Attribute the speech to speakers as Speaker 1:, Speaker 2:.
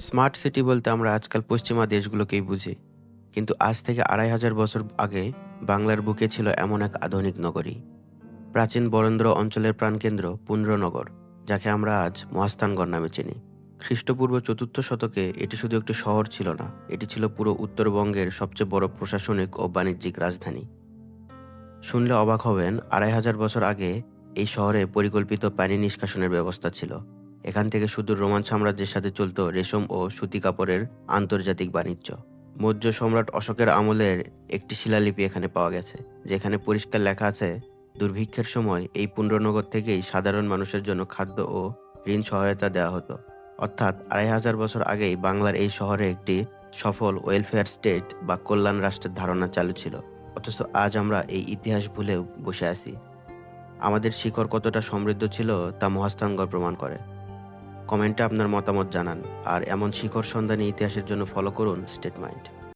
Speaker 1: Smart city বলতে আমরা আজকাল পশ্চিমা দেশগুলোকেই বুঝি। কিন্তু আজ থেকে ২,৫০০ বছর আগে বাংলার বুকে ছিল এমন এক আধুনিক নগরী। প্রাচীন বরেন্দ্র অঞ্চলের প্রাণকেন্দ্র পুন্ড্রনগর, যাকে আমরা আজ মহাস্থানগড় নামে চিনি। খ্রিস্টপূর্ব ৪র্থ শতকে এটি শুধু একটি শহর ছিল না, এটি ছিল পুরো উত্তরবঙ্গের সবচেয়ে বড় প্রশাসনিক ও বাণিজ্যিক রাজধানী। শুনলে অবাক হবেন, ২,৫০০ বছর আগে এই শহরে পরিকল্পিত পানি নিষ্কাশনের ব্যবস্থা ছিল। এখান থেকে সুদূর রোমান সাম্রাজ্যের সাথে চলত রেশম ও সুতি কাপড়ের আন্তর্জাতিক বাণিজ্য। মৌর্য সম্রাট অশোকের আমলের একটি শিলালিপি এখানে পাওয়া গেছে, যেখানে পরিষ্কার লেখা আছে, দুর্ভিক্ষের সময় এই পুণ্ড্রনগর থেকেই সাধারণ মানুষের জন্য খাদ্য ও ঋণ সহায়তা দেওয়া হতো। অর্থাৎ ২,৫০০ বছর আগেই বাংলার এই শহরে একটি সফল ওয়েলফেয়ার স্টেট বা কল্যাণ রাষ্ট্রের ধারণা চালু ছিল। অথচ আজ আমরা এই ইতিহাস ভুলেও বসে আছি। আমাদের শিকড় কতটা সমৃদ্ধ ছিল তা মহাস্থানগড় প্রমাণ করে। কমেন্টে আপনার মতামত জানান, আর এমন শিকড় সন্ধানী ইতিহাসের জন্য ফলো করুন স্টেট মাইন্ড।